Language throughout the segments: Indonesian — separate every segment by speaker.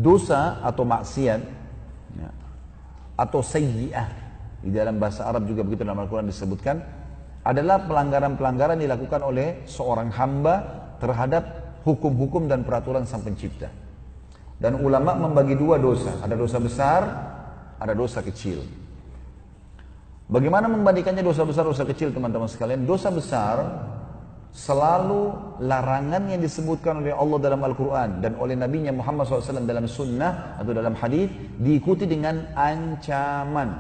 Speaker 1: Dosa atau maksiat, ya, atau sayyi'ah, di dalam bahasa Arab juga begitu, dalam Al-Quran disebutkan, adalah pelanggaran-pelanggaran dilakukan oleh seorang hamba terhadap hukum-hukum dan peraturan Sang Pencipta. Dan ulama membagi dua dosa, ada dosa besar, ada dosa kecil. Bagaimana membandingkannya dosa besar, dosa kecil, teman-teman sekalian? Dosa besar selalu larangan yang disebutkan oleh Allah dalam Al-Quran dan oleh Nabi Muhammad SAW dalam sunnah atau dalam hadis diikuti dengan ancaman.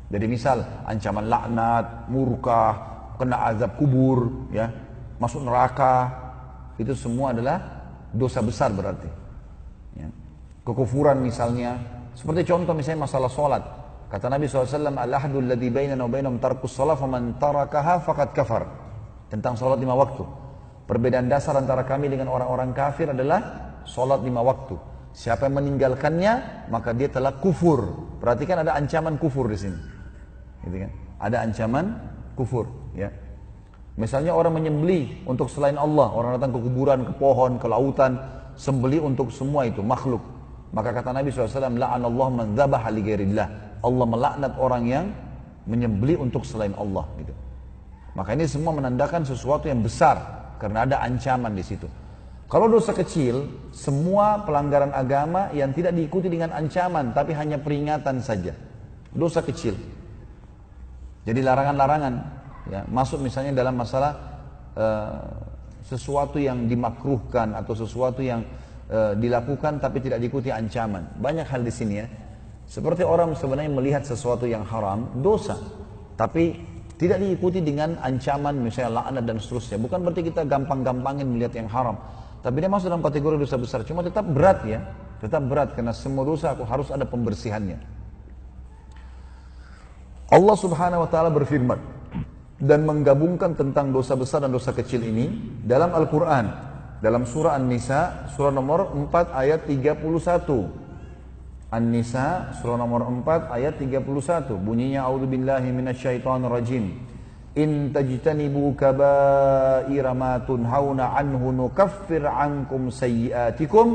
Speaker 1: Jadi misal ancaman laknat, murka, kena azab kubur, ya, masuk neraka, itu semua adalah dosa besar berarti. Ya. Kekufuran misalnya, seperti contoh misalnya masalah sholat. Kata Nabi SAW, al-ahdu alladhi bainana wa bainahum tarkus sholat faman tarakaha faqad kafar. Tentang sholat 5 waktu. Perbedaan dasar antara kami dengan orang-orang kafir adalah sholat 5 waktu. Siapa yang meninggalkannya, maka dia telah kufur. Perhatikan ada ancaman kufur di sini. Gitu kan? Ada ancaman kufur. Ya. Misalnya orang menyembelih untuk selain Allah. Orang datang ke kuburan, ke pohon, ke lautan. Sembelih untuk semua itu, makhluk. Maka kata Nabi SAW, la'anallahu man dhabaha li ghairillah. Allah melaknat orang yang menyembelih untuk selain Allah. Gitu. Maka ini semua menandakan sesuatu yang besar karena ada ancaman di situ. Kalau dosa kecil, semua pelanggaran agama yang tidak diikuti dengan ancaman, tapi hanya peringatan saja. Dosa kecil. Jadi larangan-larangan, ya, masuk misalnya dalam masalah sesuatu yang dimakruhkan atau sesuatu yang dilakukan tapi tidak diikuti ancaman. Banyak hal di sini ya. Seperti orang sebenarnya melihat sesuatu yang haram, dosa. Tapi tidak diikuti dengan ancaman misalnya laknat dan seterusnya. Bukan berarti kita gampang-gampangin melihat yang haram. Tapi dia masuk dalam kategori dosa besar. Cuma tetap berat ya. Tetap berat karena semua dosa aku harus ada pembersihannya. Allah Subhanahu wa taala berfirman dan menggabungkan tentang dosa besar dan dosa kecil ini dalam Al-Qur'an. Dalam surah An-Nisa, surah nomor 4 ayat 31. An-Nisa surah nomor 4 ayat 31 bunyinya a'udzubillahi minasyaitonirrajim in tajtanibu kaba'ira ma tunhauna anhu nukaffir ankum sayyi'atikum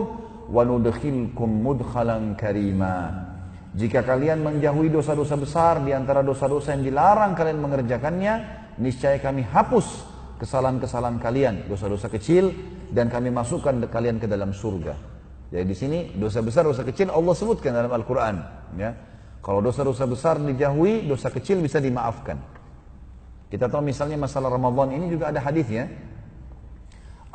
Speaker 1: wa nudkhilkum mudkhalan karima. Jika kalian menjauhi dosa-dosa besar di antara dosa-dosa yang dilarang kalian mengerjakannya, niscaya kami hapus kesalahan-kesalahan kalian, dosa-dosa kecil, dan kami masukkan kalian ke dalam surga. Jadi di sini dosa besar, dosa kecil Allah sebutkan dalam Al-Quran. Ya. Kalau dosa-dosa besar dijauhi, dosa kecil bisa dimaafkan. Kita tahu misalnya masalah Ramadan ini juga ada hadis ya.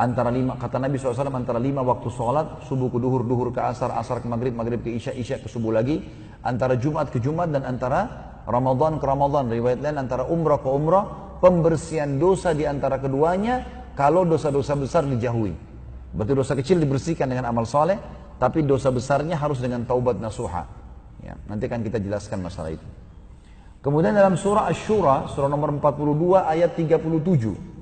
Speaker 1: Antara 5, kata Nabi SAW, antara 5 waktu sholat, subuh ke duhur, duhur ke asar, asar ke maghrib, maghrib ke isya, isya ke subuh lagi. Antara Jumat ke Jumat dan antara Ramadan ke Ramadan. Riwayat lain antara umrah ke umrah, pembersihan dosa di antara keduanya kalau dosa-dosa besar dijauhi. Berarti dosa kecil dibersihkan dengan amal soleh, tapi dosa besarnya harus dengan taubat nasuha. Ya, nanti akan kita jelaskan masalah itu. Kemudian dalam surah Asy-Syura, surah nomor 42 ayat 37.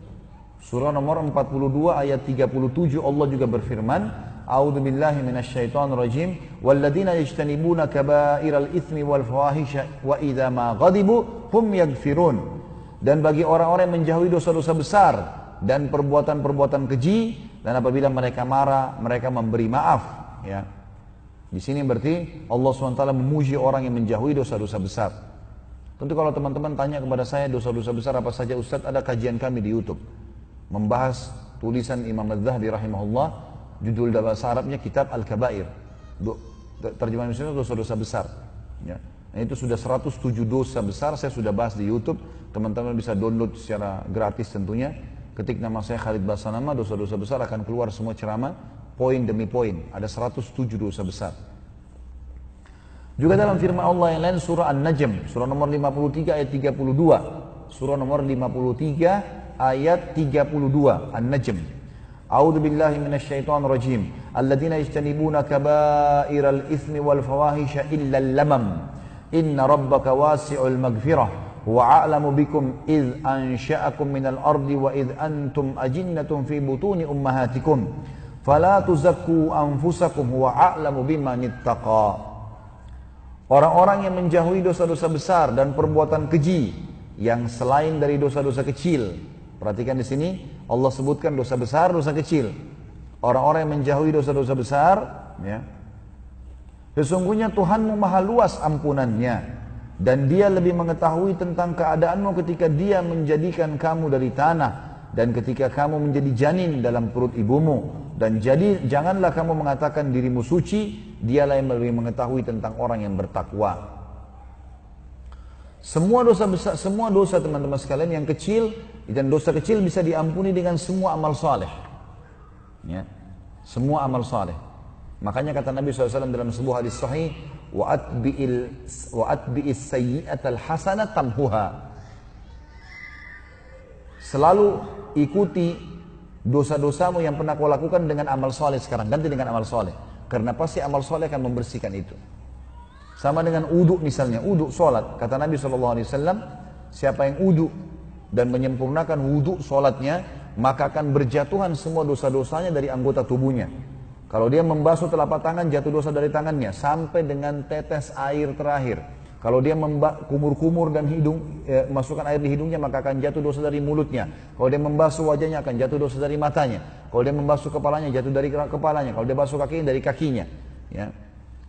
Speaker 1: Surah nomor 42 ayat 37 Allah juga berfirman, A'udzubillahi minasyaitonirrajim, walladzina yajtanibuna kaba'iral itsmi wal fawahisha wa idza ma ghadibu hum yaghfirun. Dan bagi orang-orang yang menjauhi dosa-dosa besar dan perbuatan-perbuatan keji, dan apabila mereka marah, mereka memberi maaf. Ya. Di sini berarti Allah SWT memuji orang yang menjauhi dosa-dosa besar. Tentu kalau teman-teman tanya kepada saya dosa-dosa besar apa saja Ustaz, ada kajian kami di YouTube. Membahas tulisan Imam Az-Zahabi rahimahullah, judul dalam bahasa Arabnya Kitab Al-Kabair. Terjemahan Indonesia dosa-dosa besar. Ya. Nah, itu sudah 107 dosa besar, saya sudah bahas di YouTube. Teman-teman bisa download secara gratis tentunya. Ketik nama saya Khalid Basanama, dosa-dosa besar akan keluar semua ceramah, poin demi poin. Ada 107 dosa besar. Juga dalam firman Allah yang lain surah An-Najm, surah nomor 53 ayat 32. Surah nomor 53 ayat 32, An-Najm. A'udzu billahi minasyaitonir rajim. Alladzina yajtanibuna kaba'iral itsmi wal fawahisha illa al-lamam. Inna rabbaka wasi'ul maghfirah. Wa a'lamu bikum idh ansha'akum minal ardi wa idh antum ajinnatun fi butuni ummahatikum fala tuzakku anfusakum wa a'lamu biman ittaqa. Orang-orang yang menjauhi dosa-dosa besar dan perbuatan keji yang selain dari dosa-dosa kecil. Perhatikan di sini Allah sebutkan dosa besar, dosa kecil. orang-orang yang menjauhi dosa-dosa besar, ya. Sesungguhnya Tuhanmu maha luas ampunannya, dan dia lebih mengetahui tentang keadaanmu ketika dia menjadikan kamu dari tanah, dan ketika kamu menjadi janin dalam perut ibumu. Dan jadi janganlah kamu mengatakan dirimu suci, dialah yang lebih mengetahui tentang orang yang bertakwa. Semua dosa besar, semua dosa teman-teman sekalian yang kecil, dan dosa kecil bisa diampuni dengan semua amal saleh. Ya, semua amal saleh. Makanya kata Nabi SAW dalam sebuah hadis sahih, wa atbi'is sayyi'atal hasanah tamhuha. Selalu ikuti dosa-dosamu yang pernah kau lakukan dengan amal saleh sekarang, ganti dengan amal saleh. Karena pasti amal saleh akan membersihkan itu. Sama dengan wudu misalnya, wudu salat. Kata Nabi SAW, siapa yang wudu dan menyempurnakan wudu salatnya, maka akan berjatuhan semua dosa-dosanya dari anggota tubuhnya. Kalau dia membasuh telapak tangan, jatuh dosa dari tangannya sampai dengan tetes air terakhir. Kalau dia kumur-kumur dan masukkan air di hidungnya, maka akan jatuh dosa dari mulutnya. Kalau dia membasuh wajahnya, akan jatuh dosa dari matanya. Kalau dia membasuh kepalanya, jatuh dari kepalanya. Kalau dia basuh kakinya, dari kakinya. Ya.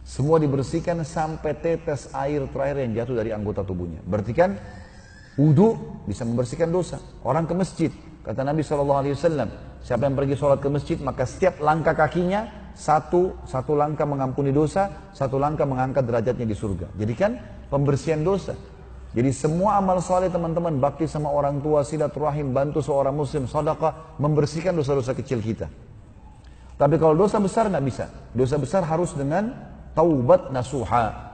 Speaker 1: Semua dibersihkan sampai tetes air terakhir yang jatuh dari anggota tubuhnya. Berarti kan wudu bisa membersihkan dosa. Orang ke masjid, kata Nabi SAW, siapa yang pergi sholat ke masjid, maka setiap langkah kakinya, satu langkah mengampuni dosa, satu langkah mengangkat derajatnya di surga. Jadi kan pembersihan dosa. Jadi semua amal saleh teman-teman, bakti sama orang tua, silaturahim, bantu seorang muslim, sedekah, membersihkan dosa-dosa kecil kita. Tapi kalau dosa besar nggak bisa. Dosa besar harus dengan taubat nasuha.